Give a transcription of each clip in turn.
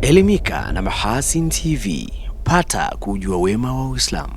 Elimika na Mahasin TV, pata kujua wema wa Uislamu.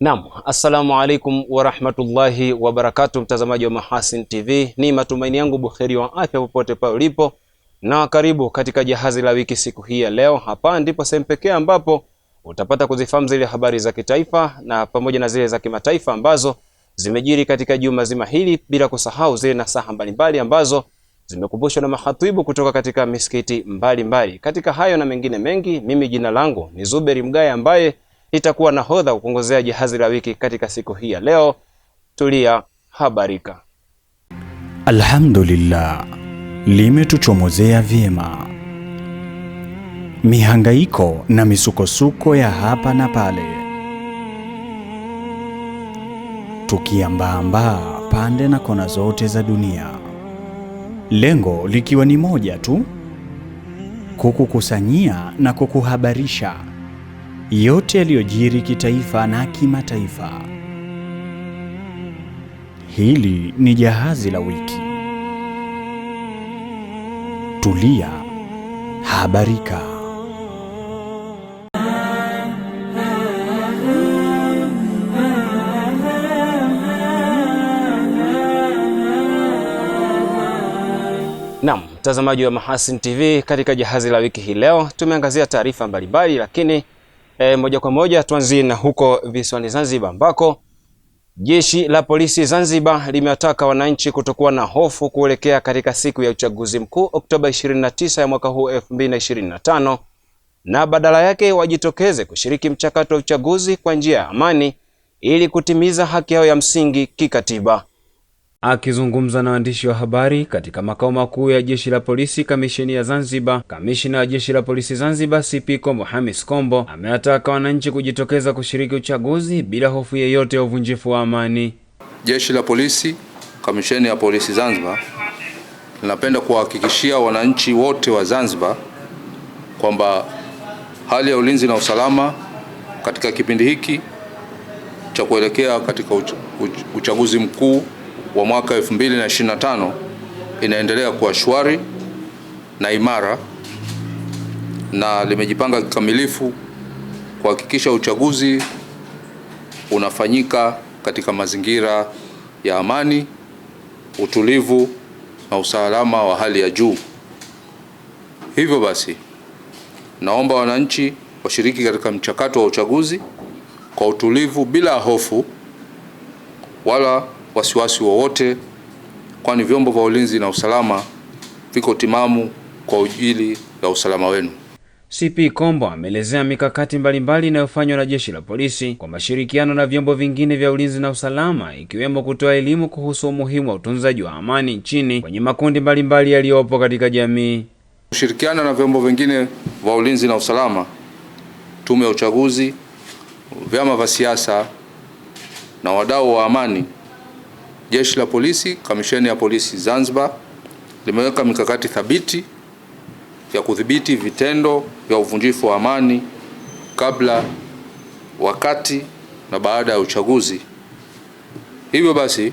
Naam, assalamu alaikum wa rahmatullahi wa barakatuh, mtazamaji wa Mahasin TV. Ni matumaini yangu buheri wa afya popote pale ulipo, na karibu katika jahazi la wiki siku hii ya leo. Hapa ndipo sehemu pekee ambapo utapata kuzifahamu zile habari za kitaifa na pamoja na zile za kimataifa ambazo zimejiri katika juma zima hili, bila kusahau zile nasaha mbalimbali ambazo zimekumbushwa na mahatibu kutoka katika misikiti mbalimbali. Katika hayo na mengine mengi, mimi jina langu ni Zuberi Mgaya ambaye nitakuwa nahodha kukuongozea jahazi la wiki katika siku hii ya leo. Tulia habarika. Alhamdulillah, limetuchomozea vyema. Mihangaiko na misukosuko ya hapa na pale, tukiambaambaa pande na kona zote za dunia, lengo likiwa ni moja tu: kukukusanyia na kukuhabarisha yote yaliyojiri kitaifa na kimataifa. Hili ni jahazi la wiki. Tulia habarika. Naam, mtazamaji wa Mahasin TV, katika jahazi la wiki hii leo tumeangazia taarifa mbalimbali, lakini moja kwa moja tuanzie na huko visiwani Zanzibar, ambako jeshi la polisi Zanzibar limewataka wananchi kutokuwa na hofu kuelekea katika siku ya uchaguzi mkuu Oktoba 29 ya mwaka huu 2025, na badala yake wajitokeze kushiriki mchakato wa uchaguzi kwa njia ya amani ili kutimiza haki yao ya msingi kikatiba. Akizungumza na waandishi wa habari katika makao makuu ya jeshi la polisi kamisheni ya Zanzibar, kamishna wa jeshi la polisi Zanzibar CP Kombo Hamis Kombo amewataka wananchi kujitokeza kushiriki uchaguzi bila hofu yoyote ya uvunjifu wa amani. Jeshi la polisi kamisheni ya polisi Zanzibar linapenda kuhakikishia wananchi wote wa Zanzibar kwamba hali ya ulinzi na usalama katika kipindi hiki cha kuelekea katika uchaguzi mkuu wa mwaka 2025 inaendelea kuwa shwari na imara, na limejipanga kikamilifu kuhakikisha uchaguzi unafanyika katika mazingira ya amani, utulivu na usalama wa hali ya juu. Hivyo basi, naomba wananchi washiriki katika mchakato wa uchaguzi kwa utulivu, bila hofu wala wasiwasi wowote, kwani vyombo vya ulinzi na usalama viko timamu kwa ajili ya usalama wenu. CP Kombo ameelezea mikakati mbalimbali inayofanywa na jeshi la polisi kwa mashirikiano na vyombo vingine vya ulinzi na usalama, ikiwemo kutoa elimu kuhusu umuhimu wa utunzaji wa amani nchini kwenye makundi mbalimbali yaliyopo katika jamii. Kushirikiana na vyombo vingine vya ulinzi na usalama, tume ya uchaguzi, vyama vya siasa na wadau wa amani, jeshi la polisi kamisheni ya polisi Zanzibar limeweka mikakati thabiti ya kudhibiti vitendo vya uvunjifu wa amani kabla, wakati na baada ya uchaguzi. Hivyo basi,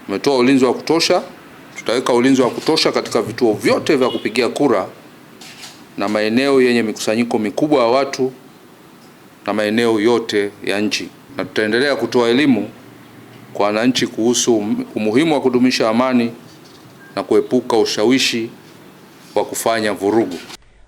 tumetoa ulinzi wa kutosha. Tutaweka ulinzi wa kutosha katika vituo vyote vya kupigia kura na maeneo yenye mikusanyiko mikubwa ya watu na maeneo yote ya nchi, na tutaendelea kutoa elimu kwa wananchi kuhusu umuhimu wa kudumisha amani na kuepuka ushawishi wa kufanya vurugu.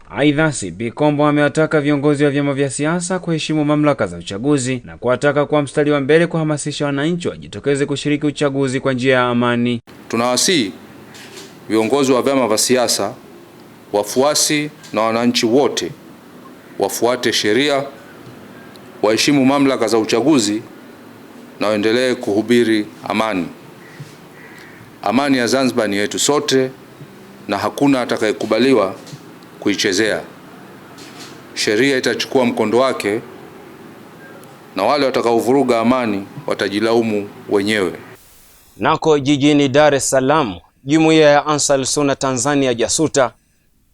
Aidha, CP Kombo amewataka viongozi wa vyama vya siasa kuheshimu mamlaka za uchaguzi na kuwataka kuwa mstari wa mbele kuhamasisha wananchi wajitokeze kushiriki uchaguzi kwa njia ya amani. Tunawasihi viongozi wa vyama vya siasa, wafuasi na wananchi wote wafuate sheria, waheshimu mamlaka za uchaguzi na waendelee kuhubiri amani. Amani ya Zanzibar ni yetu sote na hakuna atakayekubaliwa kuichezea. Sheria itachukua mkondo wake na wale watakaovuruga amani watajilaumu wenyewe. Nako jijini Dar es Salaam, Jumuiya ya Ansar Sunna Tanzania JASUTA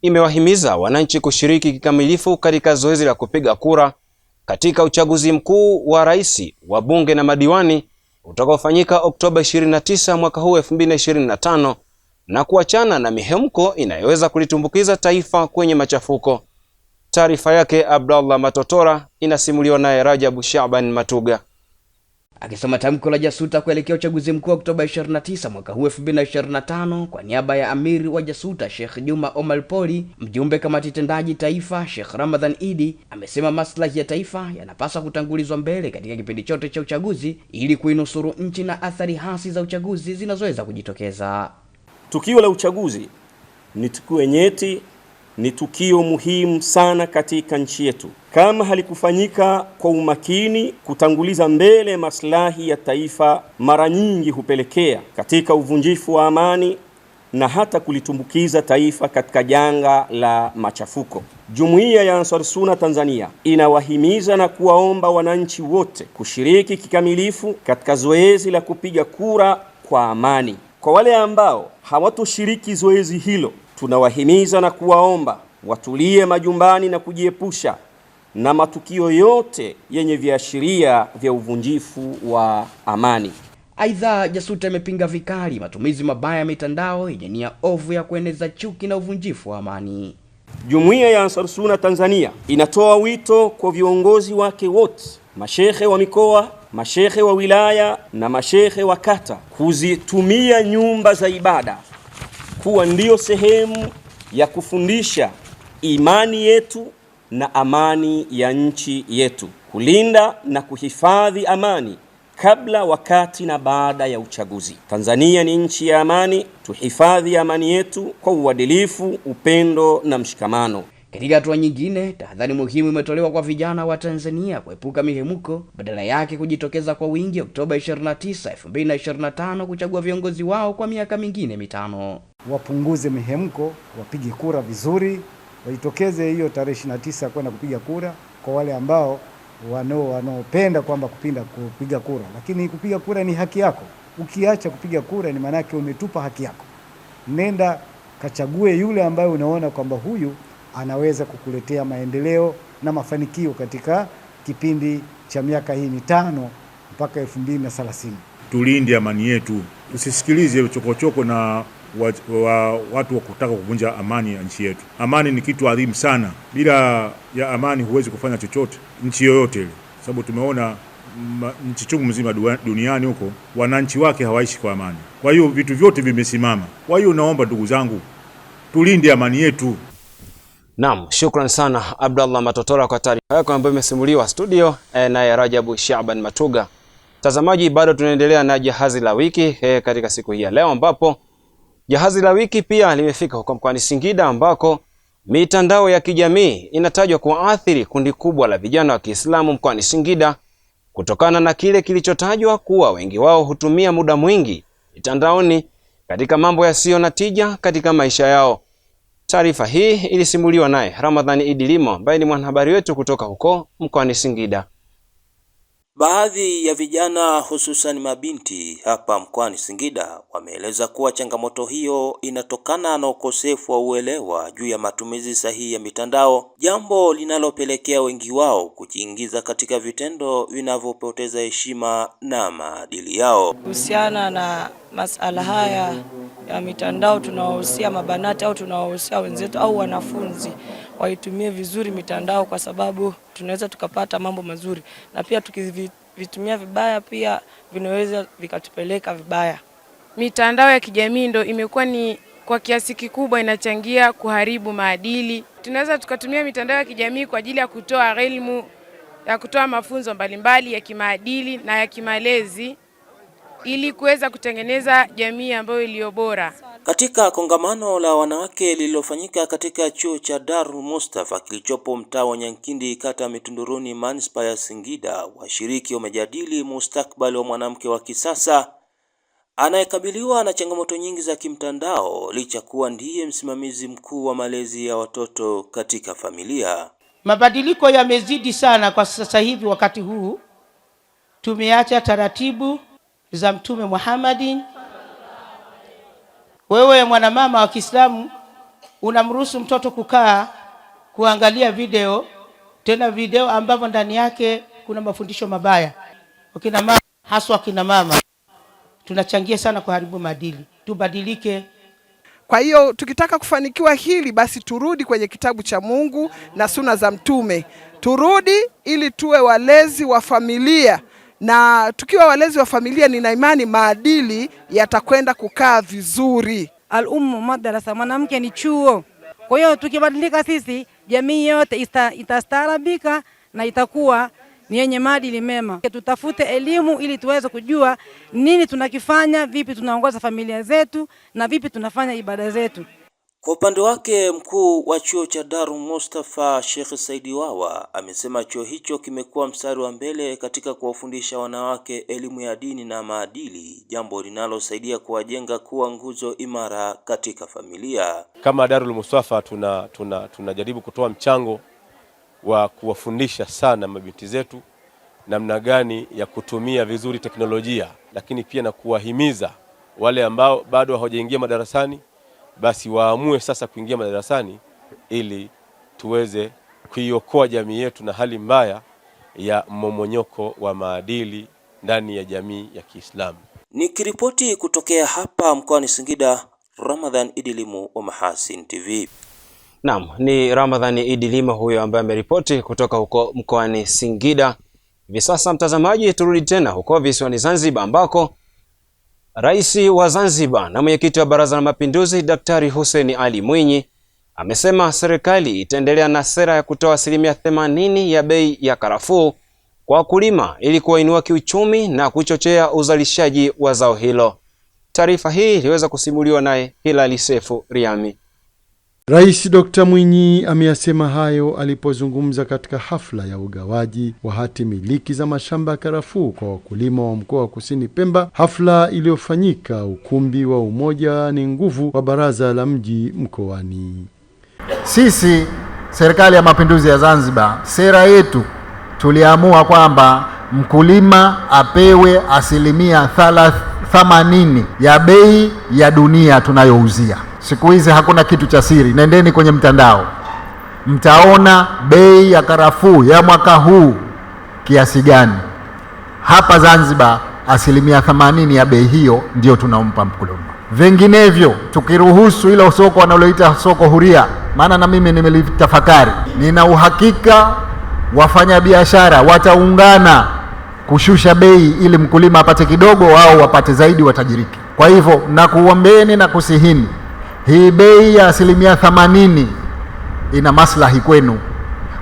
imewahimiza wananchi kushiriki kikamilifu katika zoezi la kupiga kura katika uchaguzi mkuu wa rais, wa bunge na madiwani utakaofanyika Oktoba 29 mwaka huu 2025 na kuachana na mihemko inayoweza kulitumbukiza taifa kwenye machafuko. Taarifa yake Abdallah Matotora inasimuliwa naye Rajabu Shaban Matuga. Akisoma tamko la JASUTA kuelekea uchaguzi mkuu Oktoba 29 mwaka huu 2025 kwa niaba ya Amiri wa JASUTA Sheikh Juma Omar Poli, mjumbe kamati tendaji taifa Sheikh Ramadhan Idi amesema maslahi ya taifa yanapaswa kutangulizwa mbele katika kipindi chote cha uchaguzi ili kuinusuru nchi na athari hasi za uchaguzi zinazoweza kujitokeza. Tukio la uchaguzi ni tukio nyeti, ni tukio muhimu sana katika nchi yetu. Kama halikufanyika kwa umakini, kutanguliza mbele maslahi ya taifa mara nyingi hupelekea katika uvunjifu wa amani na hata kulitumbukiza taifa katika janga la machafuko. Jumuiya ya Ansar Sunna Tanzania inawahimiza na kuwaomba wananchi wote kushiriki kikamilifu katika zoezi la kupiga kura kwa amani. Kwa wale ambao hawatoshiriki zoezi hilo, tunawahimiza na kuwaomba watulie majumbani na kujiepusha na matukio yote yenye viashiria vya uvunjifu wa amani. Aidha, JASUTA imepinga vikali matumizi mabaya ya mitandao yenye nia ovu ya kueneza chuki na uvunjifu wa amani. Jumuiya ya Ansar Sunna Tanzania inatoa wito kwa viongozi wake wote, mashehe wa mikoa, mashehe wa wilaya na mashehe wa kata kuzitumia nyumba za ibada kuwa ndio sehemu ya kufundisha imani yetu na amani ya nchi yetu, kulinda na kuhifadhi amani kabla, wakati na baada ya uchaguzi. Tanzania ni nchi ya amani, tuhifadhi amani yetu kwa uadilifu, upendo na mshikamano. Katika hatua nyingine, tahadhari muhimu imetolewa kwa vijana wa Tanzania kuepuka mihemko, badala yake kujitokeza kwa wingi Oktoba 29, 2025 kuchagua viongozi wao kwa miaka mingine 5. Wapunguze mihemko, wapige kura vizuri, wajitokeze hiyo tarehe 29 kwenda kupiga kura kwa wale ambao wanaopenda kwamba kupiga kura. Lakini kupiga kura ni haki yako. Ukiacha kupiga kura ni maana yake umetupa haki yako. Nenda kachague yule ambaye unaona kwamba huyu anaweza kukuletea maendeleo na mafanikio katika kipindi cha miaka hii 5 mpaka 2030. Tulinde amani yetu. Tusisikilize chokochoko na watu wa kutaka kuvunja amani ya nchi yetu. Amani ni kitu adhimu sana. Bila ya amani huwezi kufanya chochote nchi yoyote ile. Sababu tumeona nchi chungu mzima duniani huko wananchi wake hawaishi kwa amani. Kwa hiyo vitu vyote vimesimama. Kwa hiyo naomba ndugu zangu, tulinde amani yetu. Naam, shukran sana Abdallah Matotora kwa taarifa yako ambayo imesimuliwa studio na Rajabu Shaban Matuga. Tazamaji, bado tunaendelea na jahazi la wiki katika siku hii ya leo, ambapo jahazi la wiki pia limefika huko mkoani Singida, ambako mitandao ya kijamii inatajwa kuathiri kundi kubwa la vijana wa Kiislamu mkoani Singida kutokana na kile kilichotajwa kuwa wengi wao hutumia muda mwingi mitandaoni katika mambo yasiyo na tija katika maisha yao. Taarifa hii ilisimuliwa naye Ramadhani Idilimo ambaye ni mwanahabari wetu kutoka huko mkoani Singida. Baadhi ya vijana hususan mabinti hapa mkoani Singida wameeleza kuwa changamoto hiyo inatokana na ukosefu wa uelewa juu ya matumizi sahihi ya mitandao, jambo linalopelekea wengi wao kujiingiza katika vitendo vinavyopoteza heshima na maadili yao. Kuhusiana na masala haya ya mitandao, tunawahusia mabanati au tunawahusia wenzetu au wanafunzi waitumie vizuri mitandao, kwa sababu tunaweza tukapata mambo mazuri, na pia tukivitumia vibaya pia vinaweza vikatupeleka vibaya. Mitandao ya kijamii ndio imekuwa ni kwa kiasi kikubwa inachangia kuharibu maadili tunaweza tukatumia mitandao ya kijamii kwa ajili ya kutoa elimu, ya kutoa mafunzo mbalimbali ya kimaadili na ya kimalezi ili kuweza kutengeneza jamii ambayo iliyo bora. Katika kongamano la wanawake lililofanyika katika chuo cha Darul Mustafa kilichopo mtaa wa Nyankindi, kata Mitunduruni, manispaa ya Singida, washiriki wamejadili mustakabali wa mwanamke wa kisasa anayekabiliwa na changamoto nyingi za kimtandao licha kuwa ndiye msimamizi mkuu wa malezi ya watoto katika familia. Mabadiliko yamezidi sana kwa sasa hivi. Wakati huu tumeacha taratibu za Mtume Muhammadin. Wewe mwanamama wa Kiislamu unamruhusu mtoto kukaa kuangalia video, tena video ambavyo ndani yake kuna mafundisho mabaya. Wakina mama, haswa kina mama, tunachangia sana kuharibu maadili. Tubadilike. Kwa hiyo tukitaka kufanikiwa hili, basi turudi kwenye kitabu cha Mungu na suna za Mtume. Turudi ili tuwe walezi wa familia, na tukiwa walezi wa familia nina imani maadili yatakwenda kukaa vizuri. Al-ummu madrasa, mwanamke ni chuo. Kwa hiyo tukibadilika sisi, jamii yote itastaarabika na itakuwa ni yenye maadili mema. Tutafute elimu ili tuweze kujua nini tunakifanya, vipi tunaongoza familia zetu na vipi tunafanya ibada zetu. Kwa upande wake, mkuu wa chuo cha Darul Mustafa Sheikh Saidi Wawa amesema chuo hicho kimekuwa mstari wa mbele katika kuwafundisha wanawake elimu ya dini na maadili, jambo linalosaidia kuwajenga kuwa nguzo imara katika familia. Kama Darul Mustafa tunajaribu kutoa mchango wa kuwafundisha sana mabinti zetu namna gani ya kutumia vizuri teknolojia, lakini pia na kuwahimiza wale ambao bado hawajaingia madarasani basi waamue sasa kuingia madarasani ili tuweze kuiokoa jamii yetu na hali mbaya ya mmomonyoko wa maadili ndani ya jamii ya Kiislamu. Nikiripoti kutokea hapa mkoani Singida, Ramadhan Idilimu wa Mahasin TV. Naam, ni Ramadhan Idilima huyo ambaye ameripoti kutoka huko mkoani Singida. Hivi sasa mtazamaji, turudi tena huko visiwani Zanzibar ambako Rais wa Zanzibar na mwenyekiti wa Baraza la Mapinduzi Daktari Hussein Ali Mwinyi amesema serikali itaendelea na sera ya kutoa 80% ya bei ya karafuu kwa wakulima ili kuwainua kiuchumi na kuchochea uzalishaji wa zao hilo. Taarifa hii iliweza kusimuliwa naye Hilali Sefu Riami. Rais Dr. Mwinyi ameyasema hayo alipozungumza katika hafla ya ugawaji wa hati miliki za mashamba ya karafuu kwa wakulima wa mkoa wa Kusini Pemba, hafla iliyofanyika ukumbi wa Umoja ni Nguvu wa Baraza la Mji mkoani. Sisi Serikali ya Mapinduzi ya Zanzibar, sera yetu tuliamua kwamba mkulima apewe 80% ya bei ya dunia tunayouzia. Siku hizi hakuna kitu cha siri. Nendeni kwenye mtandao, mtaona bei ya karafuu ya mwaka huu kiasi gani. Hapa Zanzibar 80% ya bei hiyo ndio tunaompa mkulima. Vinginevyo tukiruhusu ile soko wanaloita soko huria, maana na mimi nimelitafakari, nina uhakika wafanyabiashara wataungana kushusha bei ili mkulima apate kidogo, wao wapate zaidi, watajiriki. Kwa hivyo nakuombeni na kusihini, hii bei ya 80% ina maslahi kwenu,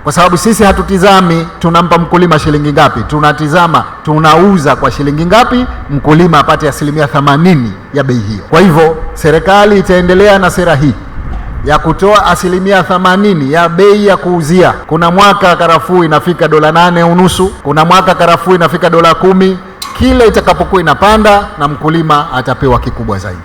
kwa sababu sisi hatutizami tunampa mkulima shilingi ngapi, tunatizama tunauza kwa shilingi ngapi, mkulima apate 80% ya bei hiyo. Kwa hivyo serikali itaendelea na sera hii ya kutoa 80% ya bei ya kuuzia. Kuna mwaka karafuu inafika $8.5, kuna mwaka karafuu inafika $10. Kile itakapokuwa inapanda na mkulima atapewa kikubwa zaidi.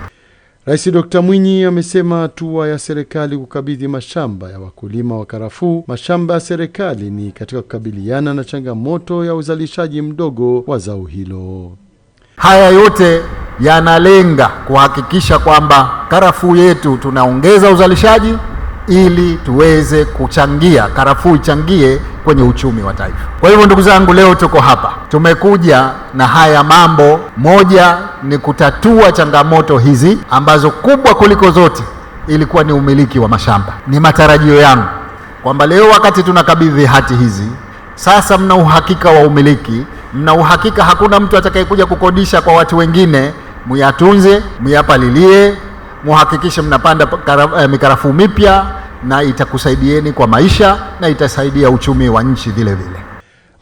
Rais Dr. Mwinyi amesema hatua ya serikali kukabidhi mashamba ya wakulima wa karafuu mashamba ya serikali ni katika kukabiliana na changamoto ya uzalishaji mdogo wa zao hilo. Haya yote yanalenga kuhakikisha kwamba karafuu yetu tunaongeza uzalishaji ili tuweze kuchangia, karafuu ichangie kwenye uchumi wa taifa. Kwa hivyo ndugu zangu, leo tuko hapa, tumekuja na haya mambo. Moja ni kutatua changamoto hizi ambazo kubwa kuliko zote ilikuwa ni umiliki wa mashamba. Ni matarajio yangu kwamba leo wakati tunakabidhi hati hizi, sasa mna uhakika wa umiliki, mna uhakika hakuna mtu atakayekuja kukodisha kwa watu wengine. Muyatunze, muyapalilie, muhakikishe mnapanda mikarafuu mipya na itakusaidieni kwa maisha na itasaidia uchumi wa nchi vile vile.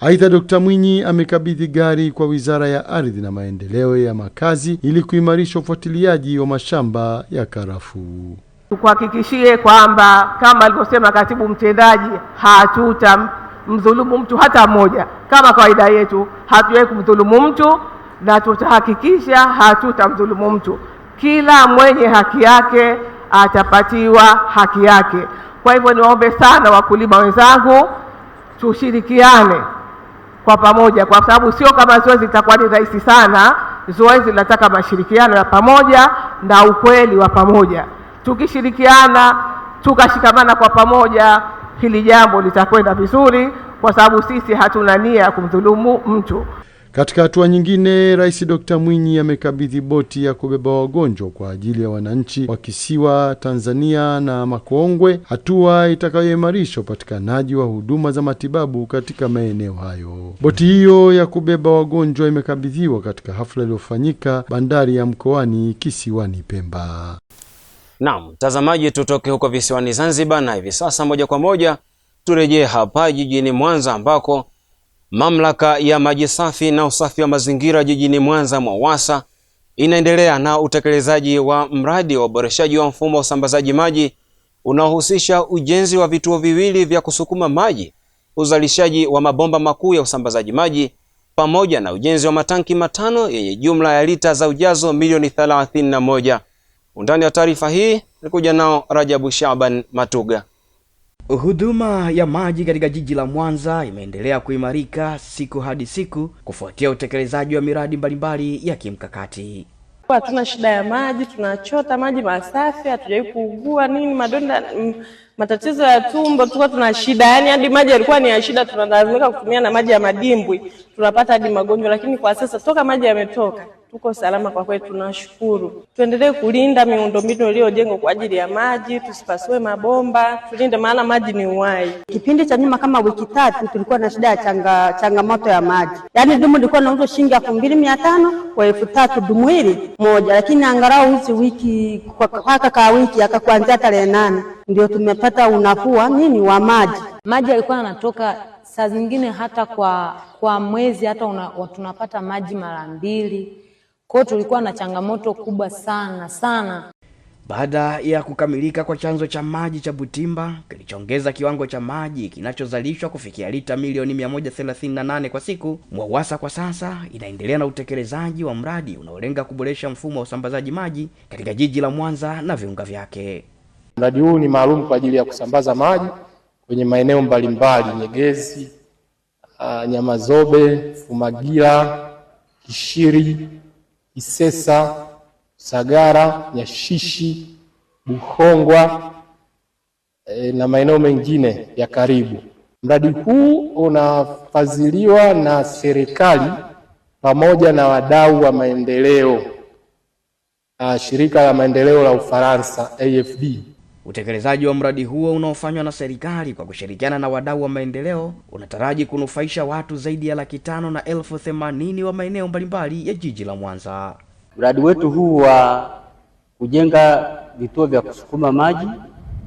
Aidha, Dr. Mwinyi amekabidhi gari kwa Wizara ya Ardhi na Maendeleo ya Makazi ili kuimarisha ufuatiliaji wa mashamba ya karafuu. Tukuhakikishie kwamba kama alivyosema katibu mtendaji, hatutamdhulumu mtu hata mmoja. Kama kawaida yetu, hatuwezi kumdhulumu mtu na tutahakikisha hatutamdhulumu mtu. Kila mwenye haki yake atapatiwa haki yake. Kwa hivyo niwaombe sana wakulima wenzangu, tushirikiane kwa pamoja, kwa sababu sio kama zoezi litakuwa ni rahisi sana. Zoezi linataka mashirikiano ya pamoja na ukweli wa pamoja. Tukishirikiana, tukashikamana kwa pamoja, hili jambo litakwenda vizuri, kwa sababu sisi hatuna nia ya kumdhulumu mtu. Katika hatua nyingine, Rais Dr. Mwinyi amekabidhi boti ya kubeba wagonjwa kwa ajili ya wananchi wa kisiwa Tanzania na Makongwe, hatua itakayoimarisha upatikanaji wa huduma za matibabu katika maeneo hayo. Boti hiyo ya kubeba wagonjwa imekabidhiwa katika hafla iliyofanyika bandari ya Mkoani kisiwani Pemba. Naam, mtazamaji, tutoke huko visiwani Zanzibar na hivi sasa moja kwa moja turejee hapa jijini Mwanza ambako Mamlaka ya maji safi na usafi wa mazingira jijini Mwanza MWAUWASA inaendelea na utekelezaji wa mradi wa uboreshaji wa mfumo wa usambazaji maji unaohusisha ujenzi wa vituo viwili vya kusukuma maji, uzalishaji wa mabomba makuu ya usambazaji maji pamoja na ujenzi wa matanki matano yenye jumla ya lita za ujazo milioni 31. Undani wa taarifa hii nikuja nao Rajabu Shaban Matuga. Huduma ya maji katika jiji la Mwanza imeendelea kuimarika siku hadi siku kufuatia utekelezaji wa miradi mbalimbali ya kimkakati. Hatuna shida ya maji, tunachota maji masafi, hatujawahi kuugua nini madonda, matatizo ya tumbo tulikuwa tuna shida. Yaani hadi maji yalikuwa ni ya shida, tunalazimika kutumia na maji ya madimbwi, tunapata hadi magonjwa. Lakini kwa sasa toka maji yametoka, tuko salama kwa kweli, tunashukuru. Tuendelee kulinda miundombinu iliyojengwa kwa ajili ya maji, tusipasue mabomba, tulinde maana maji ni uhai. Kipindi cha nyuma kama wiki 3 tulikuwa na shida ya changamoto ya maji. Yaani dumu lilikuwa linauzwa shilingi 2500 kwa 3000 dumu hili moja, lakini angalau hizi wiki kwa wiki akakuanzia tarehe 8 ndio tumepata unafuu wa maji. Maji yalikuwa yanatoka saa zingine hata kwa mwezi hata tunapata maji mara 2. Kwa hiyo tulikuwa na changamoto kubwa sana. Baada ya kukamilika kwa chanzo cha maji cha Butimba kilichoongeza kiwango cha maji kinachozalishwa kufikia lita milioni 138 kwa siku, MWAUWASA kwa sasa inaendelea na utekelezaji wa mradi unaolenga kuboresha mfumo wa usambazaji maji katika jiji la Mwanza na viunga vyake. Mradi huu ni maalum kwa ajili ya kusambaza maji kwenye maeneo mbalimbali: Nyegezi, Nyamazobe, Fumagila, Kishiri, Isesa, Sagara, Nyashishi, Buhongwa na maeneo mengine ya karibu. Mradi huu unafadhiliwa na serikali pamoja na wadau wa maendeleo, shirika la maendeleo la Ufaransa AFD. Utekelezaji wa mradi huo unaofanywa na serikali kwa kushirikiana na wadau wa maendeleo unataraji kunufaisha watu zaidi ya 580,000 wa maeneo mbalimbali ya jiji la Mwanza. Mradi wetu huu wa kujenga vituo vya kusukuma maji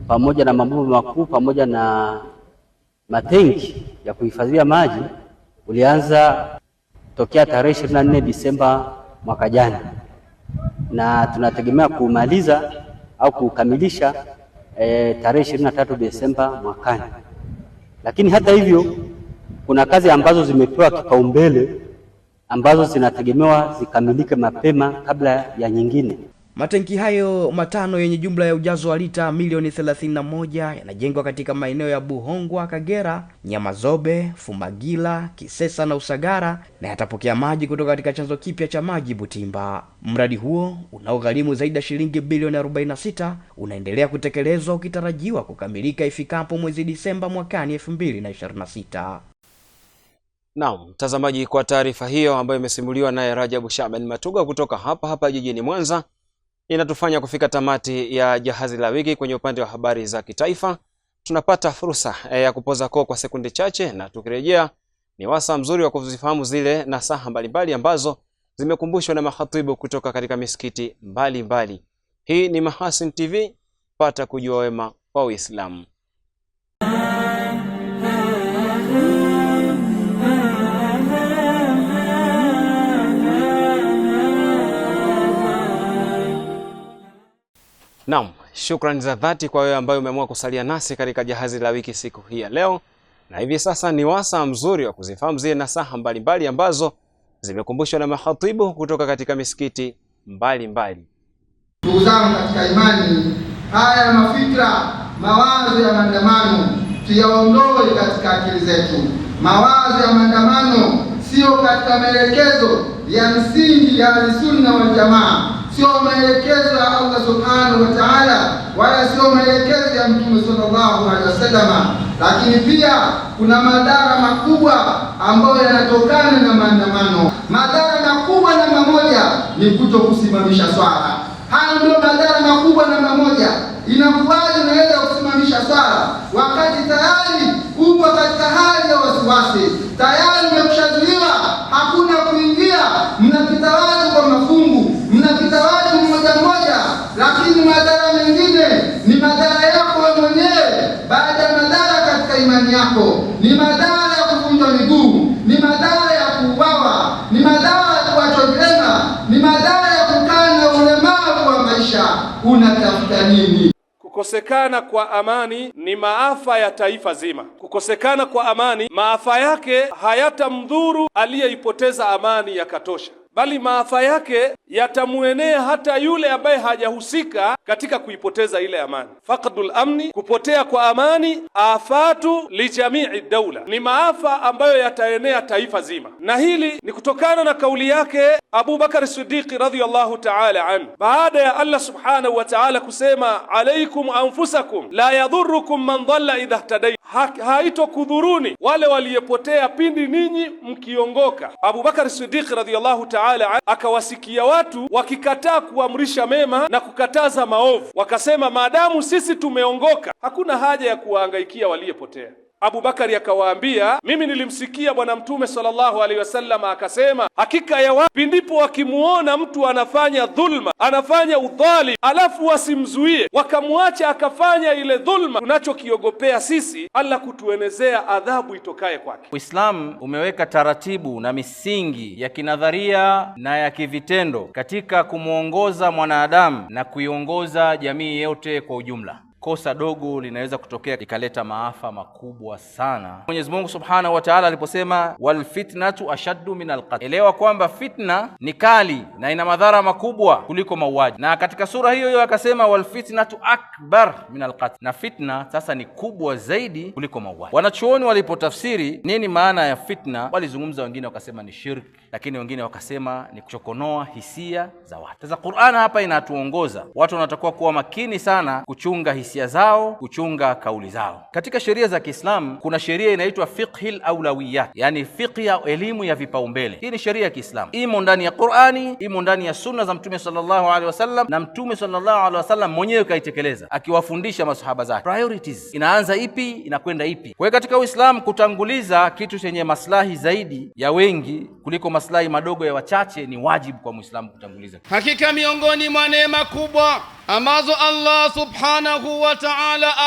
pamoja na mabomba makuu pamoja na matenki ya kuhifadhia maji ulianza tokea tarehe 24 Disemba mwaka jana, na tunategemea kumaliza au kukamilisha tarehe 23 Desemba mwakani. Lakini hata hivyo kuna kazi ambazo zimepewa kipaumbele ambazo zinategemewa zikamilike mapema kabla ya nyingine. Matenki hayo matano yenye jumla ya ujazo wa lita milioni 31 yanajengwa katika maeneo ya Buhongwa, Kagera, Nyamazobe, Fumagila, Kisesa na Usagara na yatapokea maji kutoka katika chanzo kipya cha maji Butimba. Mradi huo unaogharimu zaidi ya shilingi bilioni 46 unaendelea kutekelezwa ukitarajiwa kukamilika ifikapo mwezi Disemba mwakani 2026. Naam, mtazamaji, kwa taarifa hiyo ambayo imesimuliwa naye Rajabu Shaban Matuga kutoka hapa jijini Mwanza, inatufanya kufika tamati ya jahazi la wiki kwenye upande wa habari za kitaifa. Tunapata fursa ya kupoza koo kwa sekunde chache, na tukirejea ni wasaa mzuri wa kuzifahamu zile nasaha mbalimbali ambazo zimekumbushwa na mahatibu kutoka katika misikiti mbalimbali. Hii ni Mahasin TV, pata kujua wema kwa Uislamu. Naam, shukrani za dhati kwa wewe ambaye umeamua kusalia nasi katika Jahazi la Wiki siku hii ya leo. Na hivi sasa ni wasaa mzuri wa kuzifahamu zile nasaha mbalimbali ambazo zimekumbushwa na mahatibu kutoka katika misikiti mbalimbali. Ndugu zangu katika imani, haya mafikra, mawazo ya maandamano tuyaondoe katika akili zetu. Mawazo ya maandamano sio katika maelekezo ya msingi ya Ahlusunna wal Jamaa, sio maelekezo ya Allah Subhanahu wa Ta'ala, wala sio maelekezo ya Mtume sallallahu alaihi wasallam. Lakini pia kuna madhara makubwa ambayo yanatokana na maandamano. Madhara makubwa namba moja ni kutokusimamisha swala. Hayo ndio madhara makubwa namba moja. Inakuwaje unaweza kusimamisha swala wakati tayari upo katika hali ya wasiwasi, tayari umeshazuiwa, hakuna kuingia, mnapita watu kwa mafungu, mnapita watu mmoja mmoja. Lakini madhara mengine ni madhara yako wewe mwenyewe. Baada ya madhara katika imani yako, ni madhara ya kuvunjwa miguu, ni madhara ya kuuawa, ni madhara ya kuachwa vilema, ni madhara ya kukaa na ulemavu wa maisha. Unatafuta nini? Kukosekana kwa amani ni maafa ya taifa zima. Kukosekana kwa amani, maafa yake hayatamdhuru aliyeipoteza amani yakatosha, bali maafa yake yatamuenea hata yule ambaye hajahusika katika kuipoteza ile amani. Faqdul amni, kupotea kwa amani, afatu li jamii daula, ni maafa ambayo yataenea taifa zima. Na hili ni kutokana na kauli yake Abu Bakar Siddiq radhiyallahu ta'ala anhu, baada ya Allah subhanahu wa ta'ala kusema alaikum anfusakum la yadhurrukum man dhalla idha ihtadaytum, haitokudhuruni wale waliyepotea pindi ninyi mkiongoka. Abu Bakar Siddiq radhiyallahu ta'ala anhu akawasikia watu wakikataa kuamrisha mema na kukataza maovu, wakasema maadamu sisi tumeongoka hakuna haja ya kuwahangaikia waliyepotea. Abu Bakari akawaambia, mimi nilimsikia Bwana Mtume sallallahu alaihi wasallam akasema, hakika ya watu pindipo wakimuona mtu anafanya dhulma, anafanya udhali, alafu wasimzuie, wakamwacha akafanya ile dhulma, tunachokiogopea sisi Allah kutuenezea adhabu itokaye kwake. Uislamu umeweka taratibu na misingi ya kinadharia na ya kivitendo katika kumuongoza mwanadamu na kuiongoza jamii yote kwa ujumla. Kosa dogo linaweza kutokea likaleta maafa makubwa sana. Mwenyezi Mungu Subhanahu wa Ta'ala aliposema wal fitnatu ashaddu min alqatl, elewa kwamba fitna ni kali na ina madhara makubwa kuliko mauaji. Na katika sura hiyo hiyo akasema wal fitnatu akbar min alqatl, na fitna sasa ni kubwa zaidi kuliko mauaji. Wanachuoni walipotafsiri nini maana ya fitna, walizungumza, wengine wakasema ni shirki, lakini wengine wakasema ni kuchokonoa hisia za watu. Sasa Qur'an hapa inatuongoza watu wanatakiwa kuwa makini sana kuchunga hisia zao, kuchunga kauli zao. Katika sheria za Kiislamu kuna sheria inaitwa fiqhil awlawiyat, yani fiqh ya elimu ya vipaumbele. Hii ni sheria ya Kiislamu, imo ndani ya Qur'ani, imo ndani ya sunna za Mtume sallallahu alaihi wasallam, na Mtume sallallahu alaihi wasallam mwenyewe kaitekeleza akiwafundisha masahaba zake. Priorities, inaanza ipi, inakwenda ipi. Kwa hiyo katika Uislamu kutanguliza kitu chenye maslahi zaidi ya wengi kuliko maslahi madogo ya wachache ni wajibu kwa Muislamu kutanguliza. Hakika miongoni mwa neema kubwa ambazo Allah subhanahu wa ta'ala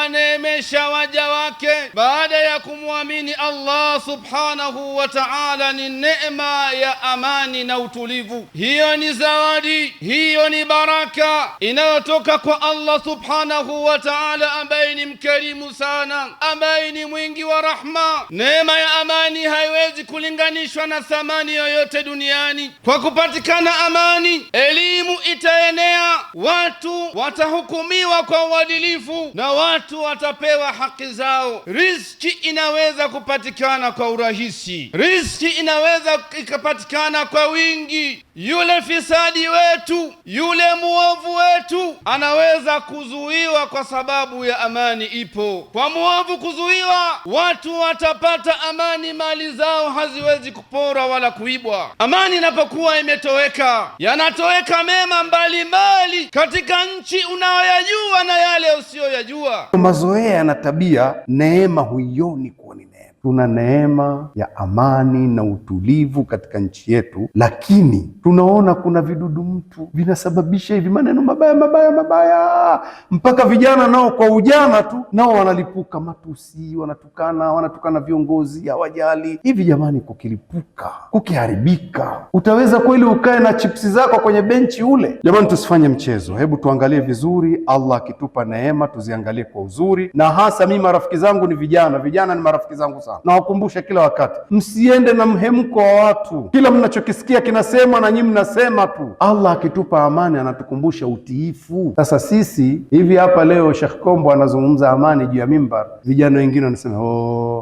amewaneemesha waja wake baada ya kumwamini Allah subhanahu wa ta'ala ni neema ya amani na utulivu. Hiyo ni zawadi, hiyo ni baraka inayotoka kwa Allah subhanahu wa ta'ala ambaye ni mkarimu sana, ambaye ni mwingi wa rahma. Neema ya amani haiwezi kulinganishwa na thamani yoyote duniani. Kwa kupatikana amani, elimu itaenea, watu watahukumiwa kwa uadilifu na watu watapewa haki zao. Riziki inaweza kupatikana kwa urahisi, riziki inaweza ikapatikana kwa wingi. Yule fisadi wetu, yule muovu wetu anaweza kuzuiwa kwa sababu ya amani ipo. Kwa muovu kuzuiwa, watu watapata amani, mali zao haziwezi kupora wala kuibwa. Amani inapokuwa imetoweka, yanatoweka mema mbalimbali katika nchi unayoyajua na yale usiyoyajua. Mazoea na tabia, neema huioni kuwa ni neema. tuna neema ya amani na utulivu katika nchi yetu, lakini tunaona kuna vidudu mtu vinasababisha hivi maneno mabaya, mpaka vijana nao kwa ujana tu nao wanalipuka matusi, wanatukana viongozi, hawajali. Hivi jamani, kukilipuka, kukiharibika, utaweza kweli ukae na chipsi zako kwenye benchi ule? Jamani, tusifanye mchezo. Hebu tuangalie vizuri, Allah akitupa neema tuziangalie kwa uzuri, na hasa mimi marafiki zangu ni vijana ni marafiki zangu sana. Nawakumbusha kila wakati, msiende na mhemko wa watu, kila mnachokisikia kinasemwa na nyinyi mnasema tu. Allah akitupa amani anatukumbusha utiifu. Sasa sisi hivi hapa leo Sheikh Kombo anazungumza amani juu ya mimbar, vijana wengine wanasema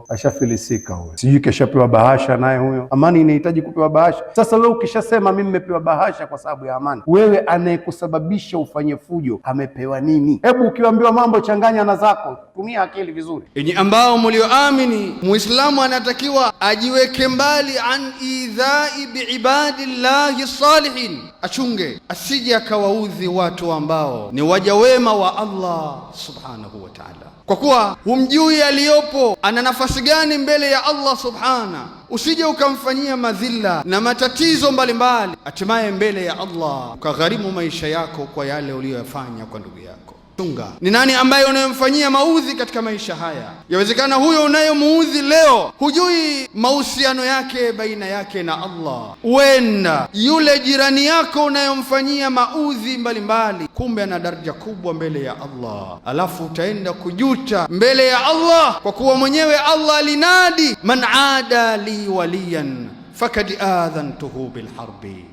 ashafilisika huyo, sijui keshapewa bahasha naye huyo. Amani inahitaji kupewa bahasha. Sasa wewe ukishasema mimi nimepewa bahasha kwa sababu ya amani, wewe anayekusababisha ufanye fujo amepewa nini? Hebu ukiambiwa mambo changanya na zako, tumia akili vizuri. Enyi ambao mlioamini, Muislamu anatakiwa ajiweke mbali an idha'i biibadillahi salihin, achunge asije akawaudhi watu ambao ni waja wema wa Allah subhanahu wa ta'ala, kwa kuwa humjui aliyopo ana nafasi gani mbele ya Allah subhanahu. Usije ukamfanyia madhila na matatizo mbalimbali, hatimaye mbele ya Allah ukagharimu maisha yako kwa yale uliyofanya kwa ndugu yako. Tunga, ni nani ambaye unayemfanyia maudhi katika maisha haya? Yawezekana huyo unayemuudhi leo hujui mahusiano yake baina yake na Allah. Uenda yule jirani yako unayemfanyia maudhi mbalimbali, kumbe ana daraja kubwa mbele ya Allah, alafu utaenda kujuta mbele ya Allah, kwa kuwa mwenyewe Allah alinadi, man aada li waliyan fakad adhantuhu bilharbi.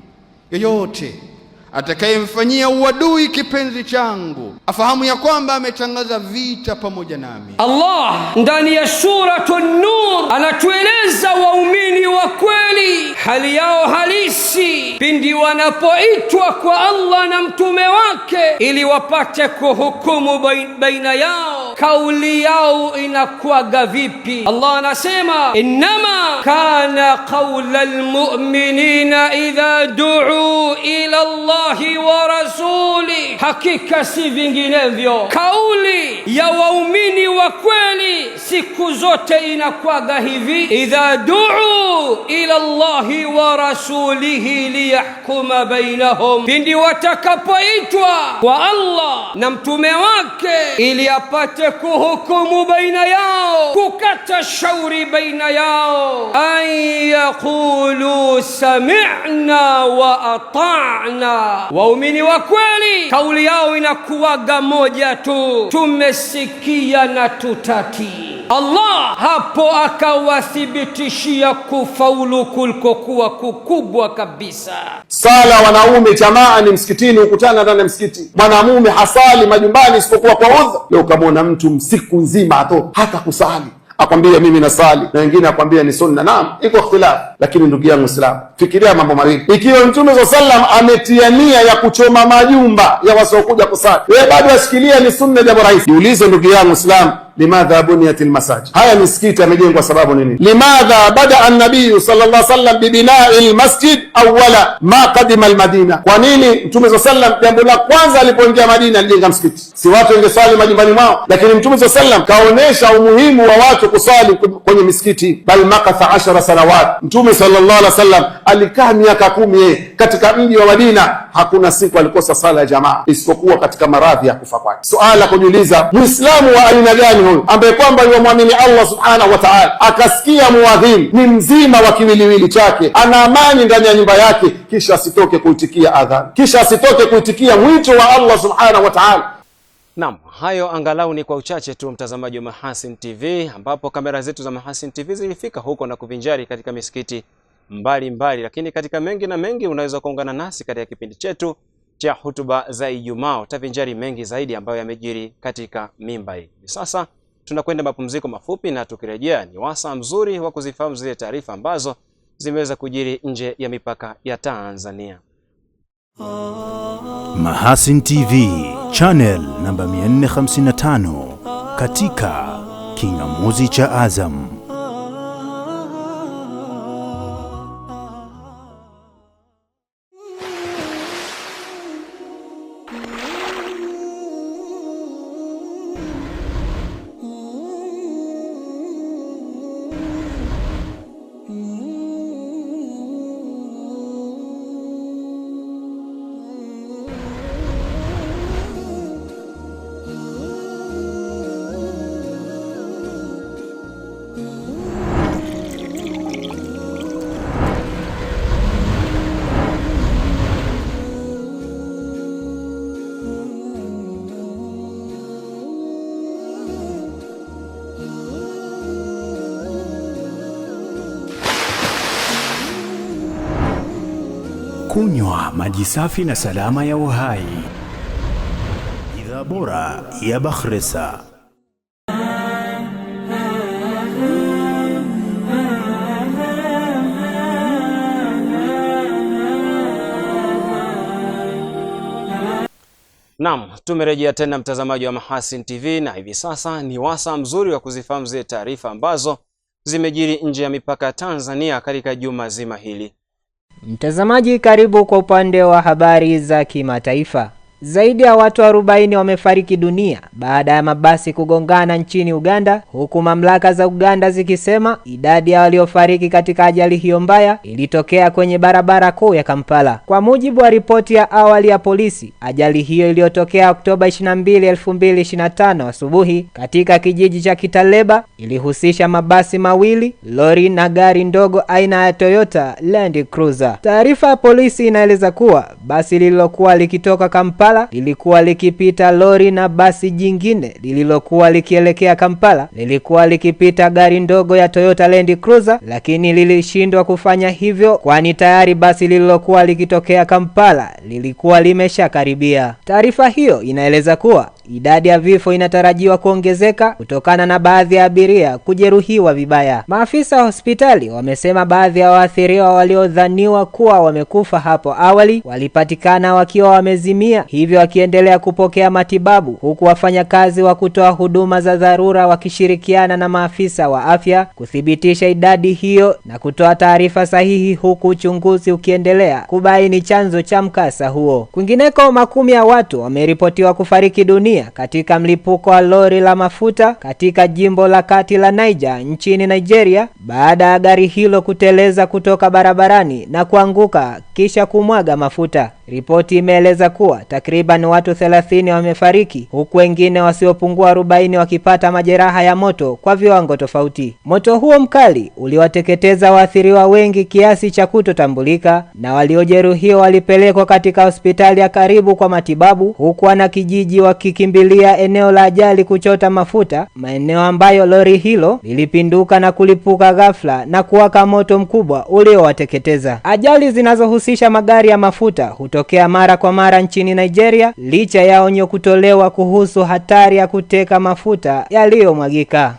Yoyote atakayemfanyia uadui kipenzi changu afahamu ya kwamba ametangaza vita pamoja nami. Allah ndani ya Suratul Nur anatueleza waumini wa kweli hali yao halisi pindi wanapoitwa kwa Allah na mtume wake ili wapate kuhukumu baina yao. Kauli yao inakuwaga vipi? Allah anasema, innama kana qawla almu'minina idha du'u ila Allah wa rasuli, hakika si vinginevyo kauli ya waumini wa kweli siku zote inakuwaga hivi, idha du'u ila Allahi wa rasulihi liyahkuma bainahum, pindi watakapoitwa kwa Allah na mtume wake ili apate kuhukumu baina yao, kukata shauri baina yao, an yaqulu sami'na wa ata'na. Waumini wa kweli kauli yao inakuwaga moja tu, tumesikia na tutatii. Allah hapo akawathibitishia kufaulu kulikokuwa kukubwa kabisa. Sala wanaume jamaa ni msikitini, ukutana ndani ya msikiti. Mwanamume hasali majumbani isipokuwa kwa udhu. Leo ukamwona mtu siku nzima hata kusali, akwambia mimi nasali, na wengine akwambia ni sunna. Naam, iko ikhtilaf, lakini ndugu yangu Muislamu, fikiria mambo mawili. Ikiwa Mtume sallam ametia nia ya kuchoma majumba ya wasiokuja kusali, wewe bado ashikilia ni sunna, jambo rahisi. Jiulize ndugu yangu Muislamu, limadha buniyat almasajid? Haya misikiti yamejengwa sababu nini? Limadha bada an-nabiy sallallahu alaihi wasallam bibina'i almasjid awwala ma qadima almadina? Kwa nini Mtume sallam jambo la kwanza alipoingia Madina alijenga msikiti? Si watu wangesali majumbani mwao, lakini Mtume sallam kaonesha umuhimu wa watu kusali kwenye misikiti. Bal makatha 10 sanawat, Mtume sallallahu alaihi wasallam alikaa miaka 10 katika mji wa Madina, hakuna siku alikosa sala ya jamaa isipokuwa katika maradhi ya kufa kwake. Suala kujiuliza, Muislamu wa aina gani huyu ambaye kwamba yumwamini Allah subhanahu wa ta'ala, akasikia muadhini ni mzima wa kiwiliwili chake, ana amani ndani ya nyumba yake, kisha asitoke kuitikia adhan, kisha asitoke kuitikia mwito wa Allah subhanahu wa ta'ala? Naam, hayo angalau ni kwa uchache tu, mtazamaji wa Mahasin TV, ambapo kamera zetu za Mahasin TV zilifika huko na kuvinjari katika misikiti mbali, lakini katika mengi na mengi unaweza kuungana nasi katika kipindi chetu cha hutuba za Ijumaa. Utavinjari mengi zaidi ambayo yamejiri katika mimba hii. Sasa tunakwenda mapumziko mafupi, na tukirejea ni wasaa mzuri wa kuzifahamu zile taarifa ambazo zimeweza kujiri nje ya mipaka ya Tanzania. Mahasin TV channel namba 455 katika kingamuzi cha Azam. Kunywa maji safi na salama ya uhai. Bidhaa bora ya Bakhresa. Naam, tumerejea tena mtazamaji wa Mahasin TV, na hivi sasa ni wasaa mzuri wa kuzifahamu zile taarifa ambazo zimejiri nje ya mipaka ya Tanzania katika juma zima hili. Mtazamaji, karibu kwa upande wa habari za kimataifa. Zaidi ya watu 40 wamefariki dunia baada ya mabasi kugongana nchini Uganda, huku mamlaka za Uganda zikisema idadi ya waliofariki katika ajali hiyo mbaya ilitokea kwenye barabara kuu ya Kampala. Kwa mujibu wa ripoti ya awali ya polisi, ajali hiyo iliyotokea Oktoba 22, 2025 asubuhi katika kijiji cha Kitaleba ilihusisha mabasi mawili, lori na gari ndogo aina ya Toyota Land Cruiser. Taarifa ya polisi inaeleza kuwa basi lililokuwa likitoka Kampala lilikuwa likipita lori na basi jingine lililokuwa likielekea Kampala lilikuwa likipita gari ndogo ya Toyota Land Cruiser, lakini lilishindwa kufanya hivyo kwani tayari basi lililokuwa likitokea Kampala lilikuwa limeshakaribia. Taarifa hiyo inaeleza kuwa idadi ya vifo inatarajiwa kuongezeka kutokana na baadhi ya abiria kujeruhiwa vibaya. Maafisa wa hospitali wamesema baadhi ya waathiriwa waliodhaniwa kuwa wamekufa hapo awali walipatikana wakiwa wamezimia, hivyo wakiendelea kupokea matibabu, huku wafanyakazi wa kutoa huduma za dharura wakishirikiana na maafisa wa afya kuthibitisha idadi hiyo na kutoa taarifa sahihi, huku uchunguzi ukiendelea kubaini chanzo cha mkasa huo. Kwingineko, makumi ya watu wameripotiwa kufariki dunia katika mlipuko wa lori la mafuta katika jimbo la kati la Niger nchini Nigeria baada ya gari hilo kuteleza kutoka barabarani na kuanguka kisha kumwaga mafuta. Ripoti imeeleza kuwa takriban watu 30 wamefariki, huku wengine wasiopungua 40 wakipata majeraha ya moto kwa viwango tofauti. Moto huo mkali uliwateketeza waathiriwa wengi kiasi cha kutotambulika, na waliojeruhiwa walipelekwa katika hospitali ya karibu kwa matibabu, huku wanakijiji wakikimbilia eneo la ajali kuchota mafuta, maeneo ambayo lori hilo lilipinduka na kulipuka ghafla na kuwaka moto mkubwa uliowateketeza. Ajali zinazohusisha magari ya mafuta hutokea mara kwa mara nchini Nigeria, licha ya onyo kutolewa kuhusu hatari ya kuteka mafuta yaliyomwagika.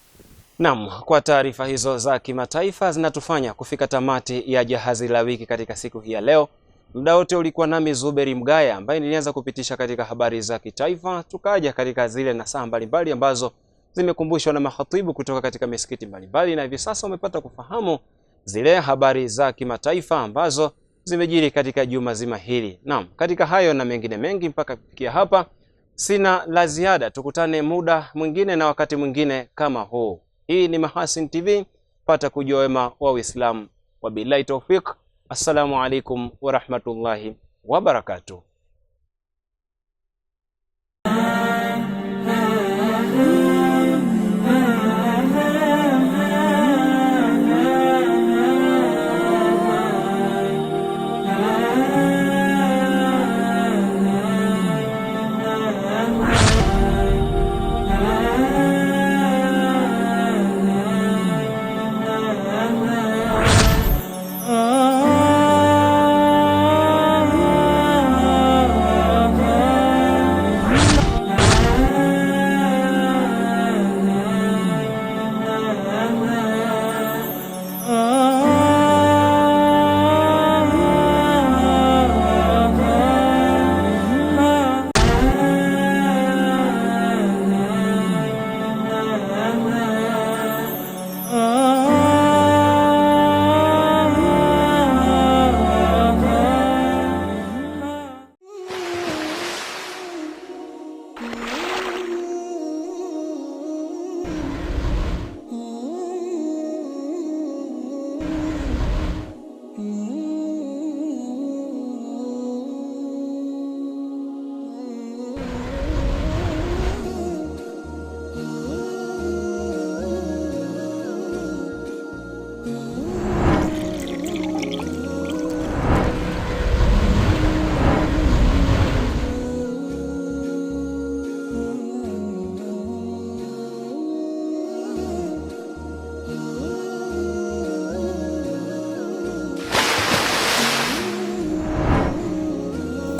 Naam, kwa taarifa hizo za kimataifa zinatufanya kufika tamati ya jahazi la wiki katika siku hii ya leo. Muda wote ulikuwa nami Zuberi Mgaya ambaye nilianza kupitisha katika habari za kitaifa, tukaja katika zile nasaha mbalimbali ambazo zimekumbushwa na mahatibu kutoka katika misikiti mbalimbali, na hivi sasa umepata kufahamu zile habari za kimataifa ambazo zimejiri katika juma zima hili. Naam, katika hayo na mengine mengi mpaka kufikia hapa sina la ziada. Tukutane muda mwingine na wakati mwingine kama huu. Hii ni Mahasin TV, pata kujua wema wa Uislamu. Wabillahi tawfik. Assalamu alaikum wa rahmatullahi wa barakatuh.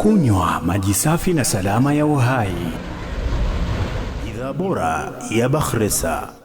Kunywa maji safi na salama ya uhai. Bidhaa bora ya Bakhresa.